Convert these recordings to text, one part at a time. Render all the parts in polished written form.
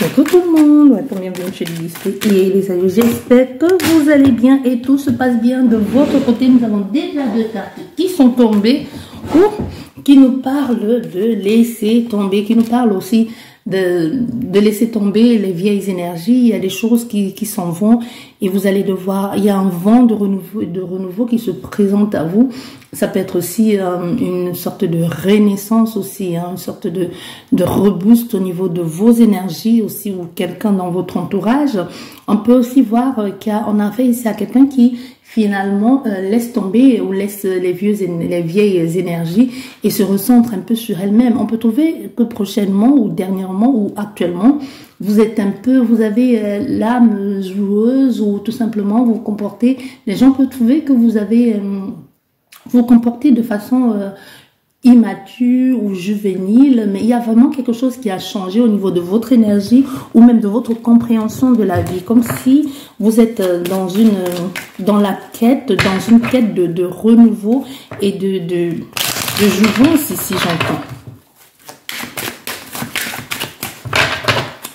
Coucou tout le monde, bienvenue chez et les amis, j'espère que vous allez bien et tout se passe bien de votre côté. Nous avons déjà deux cartes qui sont tombées ou qui nous parlent de laisser tomber, qui nous parlent aussi de laisser tomber les vieilles énergies. Il y a des choses qui s'en vont et vous allez devoir, il y a un vent de renouveau qui se présente à vous. Ça peut être aussi une sorte de renaissance aussi, une sorte de reboost au niveau de vos énergies aussi, ou quelqu'un dans votre entourage. On peut aussi voir qu'on a fait ici à quelqu'un qui finalement laisse tomber ou laisse les vieilles énergies et se recentre un peu sur elle-même. On peut trouver que prochainement ou dernièrement ou actuellement, vous êtes vous avez l'âme joueuse ou tout simplement vous comportez, les gens peuvent trouver que vous avez vous comportez de façon immature ou juvénile, mais il y a vraiment quelque chose qui a changé au niveau de votre énergie ou même de votre compréhension de la vie, comme si vous êtes dans une quête de renouveau et de jouvence ici, j'entends.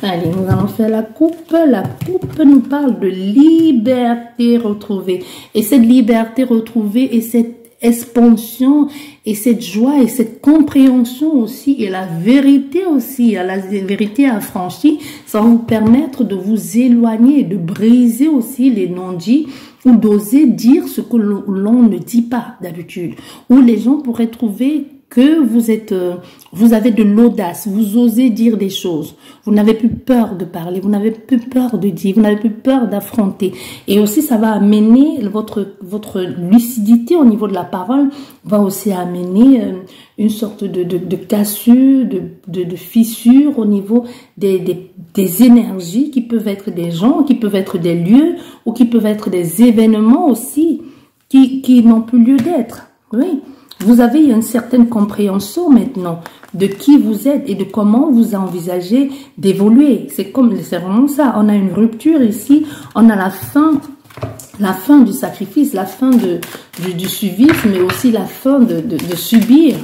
Allez, nous allons faire la coupe. La coupe nous parle de liberté retrouvée. Et cette liberté retrouvée et cette expansion et cette joie et cette compréhension aussi et la vérité aussi, la vérité affranchie, ça va vous permettre de vous éloigner, de briser aussi les non-dits ou d'oser dire ce que l'on ne dit pas d'habitude. Où les gens pourraient trouver que vous avez de l'audace, vous osez dire des choses, vous n'avez plus peur de parler, vous n'avez plus peur de dire, vous n'avez plus peur d'affronter. Et aussi, ça va amener votre lucidité au niveau de la parole, va aussi amener une sorte de cassure, de fissure au niveau des énergies qui peuvent être des gens, qui peuvent être des lieux ou qui peuvent être des événements aussi qui n'ont plus lieu d'être. Oui. Vous avez une certaine compréhension maintenant de qui vous êtes et de comment vous envisagez d'évoluer. C'est vraiment ça. On a une rupture ici. On a la fin du sacrifice, la fin du suivisme, mais aussi la fin de subir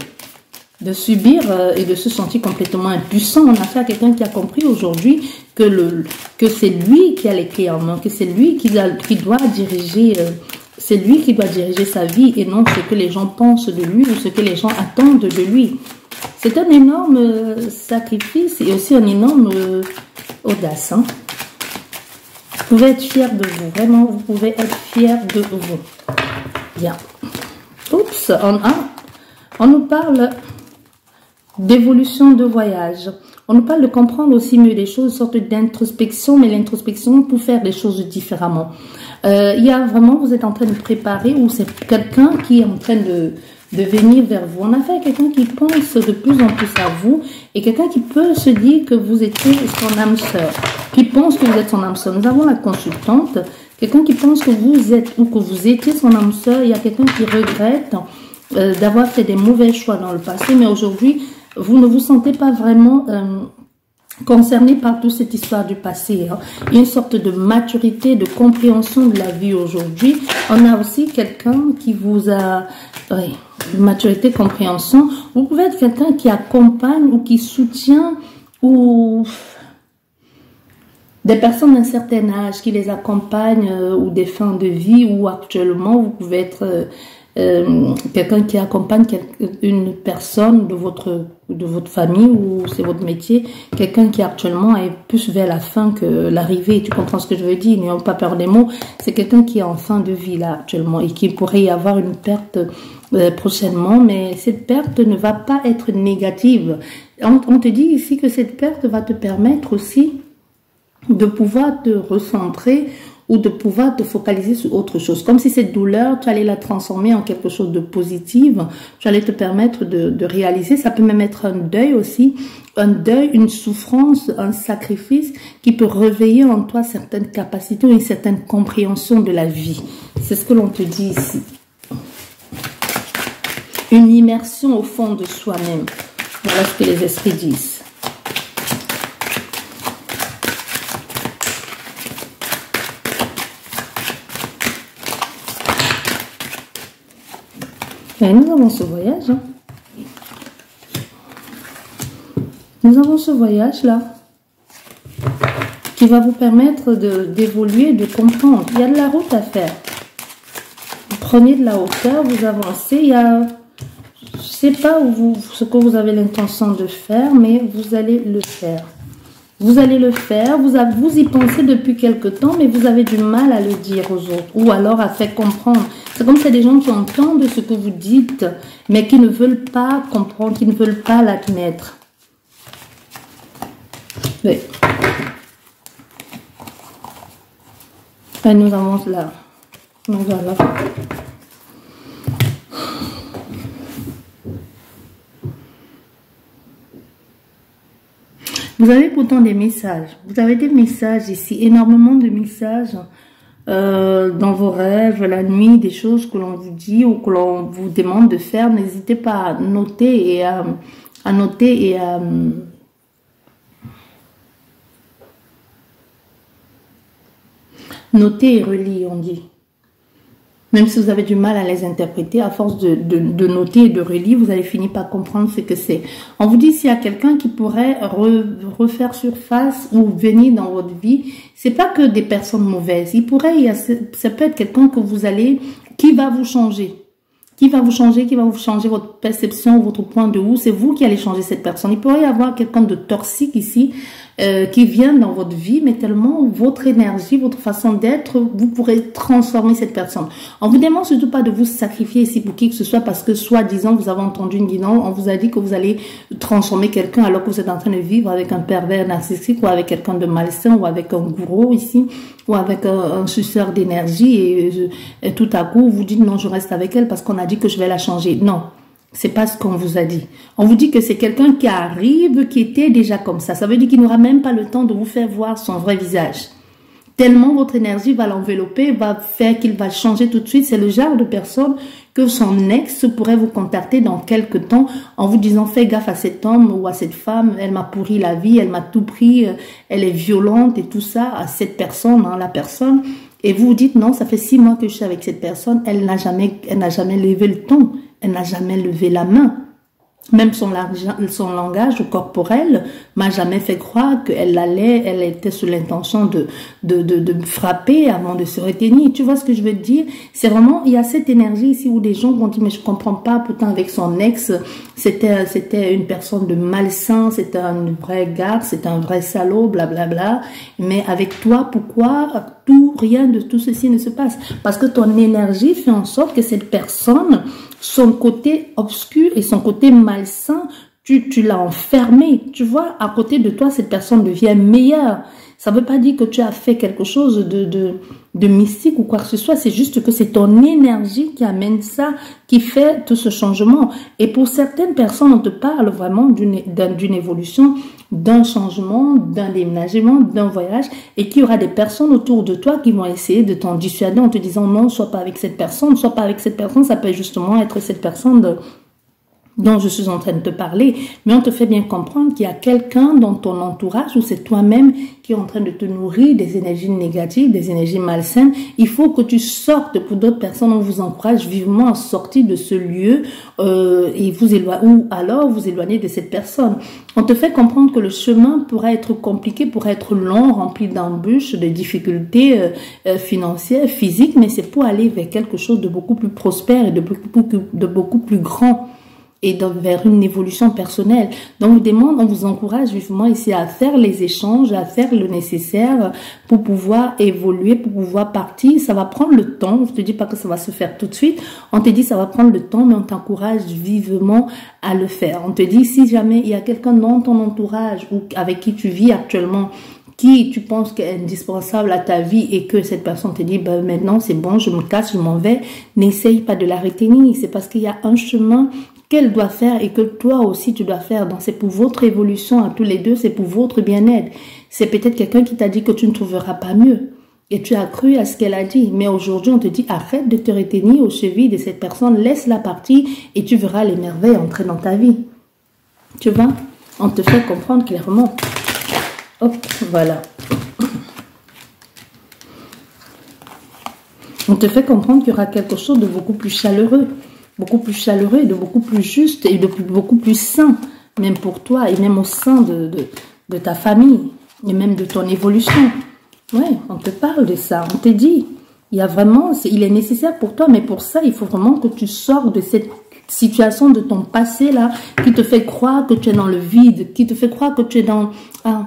et de se sentir complètement impuissant. On a affaire à quelqu'un qui a compris aujourd'hui que c'est lui qui a les clés en main, que c'est lui qui doit diriger. C'est lui qui doit diriger sa vie et non ce que les gens pensent de lui ou ce que les gens attendent de lui. C'est un énorme sacrifice et aussi un énorme audace. Hein. Vous pouvez être fier de vous. Vraiment, vous pouvez être fier de vous. Bien. Oups, on nous parle d'évolution de voyage. On nous parle de comprendre aussi mieux les choses, une sorte d'introspection, mais l'introspection pour faire des choses différemment. Il y a vraiment, vous êtes en train de préparer ou c'est quelqu'un qui est en train de venir vers vous. On a fait quelqu'un qui pense de plus en plus à vous et quelqu'un qui peut se dire que vous étiez son âme sœur, qui pense que vous êtes son âme sœur. Nous avons la consultante, quelqu'un qui pense que vous êtes ou que vous étiez son âme sœur. Il y a quelqu'un qui regrette d'avoir fait des mauvais choix dans le passé, mais aujourd'hui, vous ne vous sentez pas vraiment concerné par toute cette histoire du passé. Hein. Il y a une sorte de maturité, de compréhension de la vie aujourd'hui. On a aussi quelqu'un qui vous a... Oui, maturité, compréhension. Vous pouvez être quelqu'un qui accompagne ou qui soutient ou des personnes d'un certain âge qui les accompagnent ou des fins de vie ou actuellement vous pouvez être... quelqu'un qui accompagne une personne de votre famille ou c'est votre métier, quelqu'un qui actuellement est plus vers la fin que l'arrivée. Tu comprends ce que je veux dire? N'ayons pas peur des mots. C'est quelqu'un qui est en fin de vie là actuellement et qui pourrait y avoir une perte prochainement, mais cette perte ne va pas être négative. On te dit ici que cette perte va te permettre aussi de pouvoir te recentrer ou de pouvoir te focaliser sur autre chose. Comme si cette douleur, tu allais la transformer en quelque chose de positif, tu allais te permettre de réaliser. Ça peut même être un deuil aussi, un deuil, une souffrance, un sacrifice qui peut réveiller en toi certaines capacités ou une certaine compréhension de la vie. C'est ce que l'on te dit ici. Une immersion au fond de soi-même. Voilà ce que les esprits disent. Et nous avons ce voyage. Hein. Nous avons ce voyage là. qui va vous permettre d'évoluer, de comprendre. Il y a de la route à faire. Vous prenez de la hauteur, vous avancez. Il y a, je ne sais pas ce que vous avez l'intention de faire, mais vous allez le faire. Vous allez le faire, vous y pensez depuis quelque temps, mais vous avez du mal à le dire aux autres, ou alors à faire comprendre. C'est comme si c'est des gens qui entendent ce que vous dites, mais qui ne veulent pas comprendre, qui ne veulent pas l'admettre. Oui. Et nous avons là. Donc voilà. Vous avez pourtant des messages. Vous avez des messages ici, énormément de messages dans vos rêves, la nuit, des choses que l'on vous dit ou que l'on vous demande de faire. N'hésitez pas à noter et à noter et à noter et relire, on dit. Même si vous avez du mal à les interpréter, à force de noter et de relire, vous allez finir par comprendre ce que c'est. On vous dit s'il y a quelqu'un qui pourrait refaire surface ou venir dans votre vie, c'est pas que des personnes mauvaises. Ça peut être quelqu'un que qui va vous changer. Qui va vous changer votre perception, votre point de vue. C'est vous qui allez changer cette personne. Il pourrait y avoir quelqu'un de toxique ici, qui vient dans votre vie, mais tellement votre énergie, votre façon d'être, vous pourrez transformer cette personne. On vous demande surtout pas de vous sacrifier ici pour qui que ce soit, parce que soi-disant, vous avez entendu une guidance, on vous a dit que vous allez transformer quelqu'un alors que vous êtes en train de vivre avec un pervers narcissique ou avec quelqu'un de malsain ou avec un gourou ici, ou avec un suceur d'énergie et tout à coup, vous dites non, je reste avec elle parce qu'on a dit que je vais la changer. Non. C'est pas ce qu'on vous a dit. On vous dit que c'est quelqu'un qui arrive, qui était déjà comme ça. Ça veut dire qu'il n'aura même pas le temps de vous faire voir son vrai visage. Tellement votre énergie va l'envelopper, va faire qu'il va changer tout de suite. C'est le genre de personne que son ex pourrait vous contacter dans quelques temps en vous disant fais gaffe à cet homme ou à cette femme, elle m'a pourri la vie, elle m'a tout pris, elle est violente et tout ça, à cette personne, hein, la personne. Et vous vous dites non, ça fait 6 mois que je suis avec cette personne, elle n'a jamais levé le ton. Elle n'a jamais levé la main. Même son langage corporel m'a jamais fait croire qu'elle était sous l'intention de frapper avant de se retenir. Tu vois ce que je veux te dire? C'est vraiment, il y a cette énergie ici où des gens vont dire, mais je comprends pas, pourtant avec son ex, c'était une personne de malsain, c'était un vrai gars, c'était un vrai salaud, blablabla. Mais avec toi, pourquoi rien de tout ceci ne se passe? Parce que ton énergie fait en sorte que cette personne, son côté obscur et son côté malsain, tu l'as enfermé. Tu vois, à côté de toi, cette personne devient meilleure. Ça ne veut pas dire que tu as fait quelque chose de mystique ou quoi que ce soit. C'est juste que c'est ton énergie qui amène ça, qui fait tout ce changement. Et pour certaines personnes, on te parle vraiment d'une évolution, d'un changement, d'un déménagement, d'un voyage, et qu'il y aura des personnes autour de toi qui vont essayer de t'en dissuader en te disant non, sois pas avec cette personne, sois pas avec cette personne. Ça peut justement être cette personne dont je suis en train de te parler, mais on te fait bien comprendre qu'il y a quelqu'un dans ton entourage ou c'est toi-même qui est en train de te nourrir des énergies négatives, des énergies malsaines. Il faut que tu sortes. Pour d'autres personnes, on vous encourage vivement à sortir de ce lieu ou alors vous éloigner de cette personne. On te fait comprendre que le chemin pourra être compliqué, pourra être long, rempli d'embûches, de difficultés financières, physiques, mais c'est pour aller vers quelque chose de beaucoup plus prospère et de beaucoup plus grand. Et vers une évolution personnelle. Donc, on vous encourage vivement ici à faire les échanges, à faire le nécessaire pour pouvoir évoluer, pour pouvoir partir. Ça va prendre le temps. On ne te dit pas que ça va se faire tout de suite. On te dit ça va prendre le temps, mais on t'encourage vivement à le faire. On te dit si jamais il y a quelqu'un dans ton entourage ou avec qui tu vis actuellement, qui tu penses qu'est indispensable à ta vie et que cette personne te dit ben, maintenant c'est bon, je me casse, je m'en vais, n'essaye pas de la retenir. C'est parce qu'il y a un chemin qu'elle doit faire et que toi aussi tu dois faire. Donc c'est pour votre évolution à tous les deux, c'est pour votre bien-être. C'est peut-être quelqu'un qui t'a dit que tu ne trouveras pas mieux et tu as cru à ce qu'elle a dit. Mais aujourd'hui on te dit arrête de te retenir aux chevilles de cette personne, laisse-la partir et tu verras les merveilles entrer dans ta vie. Tu vois, on te fait comprendre clairement. Hop, voilà. On te fait comprendre qu'il y aura quelque chose de beaucoup plus chaleureux et de beaucoup plus juste et de beaucoup plus sain, même pour toi et même au sein de ta famille. et même de ton évolution. Ouais, on te parle de ça, on te dit, il y a vraiment, il est nécessaire pour toi, mais pour ça, il faut vraiment que tu sors de cette situation de ton passé là, qui te fait croire que tu es dans le vide, qui te fait croire que tu es dans,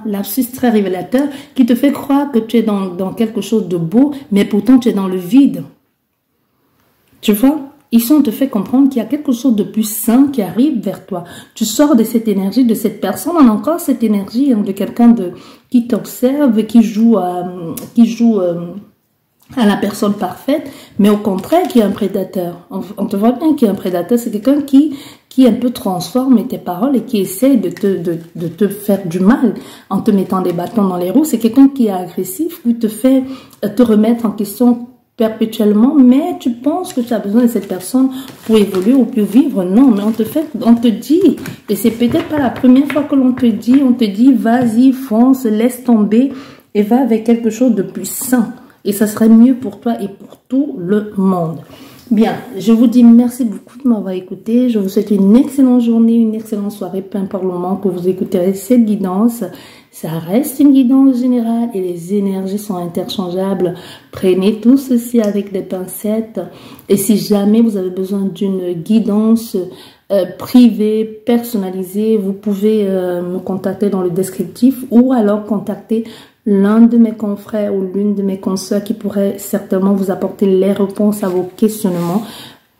lapsus très révélateur, qui te fait croire que tu es dans quelque chose de beau, mais pourtant tu es dans le vide. Tu vois? Ici, on te fait comprendre qu'il y a quelque chose de plus sain qui arrive vers toi. Tu sors de cette énergie, de cette personne. On a encore cette énergie de quelqu'un qui t'observe, qui joue à la personne parfaite, mais au contraire, qui est un prédateur. On te voit bien qu'il est un prédateur. C'est quelqu'un qui un peu transforme tes paroles et qui essaie de te faire du mal en te mettant des bâtons dans les roues. C'est quelqu'un qui est agressif, qui te fait te remettre en question perpétuellement, mais tu penses que tu as besoin de cette personne pour évoluer ou pour vivre. Non, mais on te dit, et c'est peut-être pas la première fois que l'on te dit, vas-y, fonce, laisse tomber et va avec quelque chose de plus sain. Et ça serait mieux pour toi et pour tout le monde. Bien, je vous dis merci beaucoup de m'avoir écouté. Je vous souhaite une excellente journée, une excellente soirée, peu importe le moment que vous écouterez cette guidance. Ça reste une guidance générale et les énergies sont interchangeables. Prenez tout ceci avec des pincettes. Et si jamais vous avez besoin d'une guidance privée, personnalisée, vous pouvez me contacter dans le descriptif ou alors contacter l'un de mes confrères ou l'une de mes consoeurs qui pourrait certainement vous apporter les réponses à vos questionnements.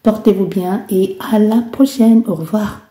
Portez-vous bien et à la prochaine. Au revoir.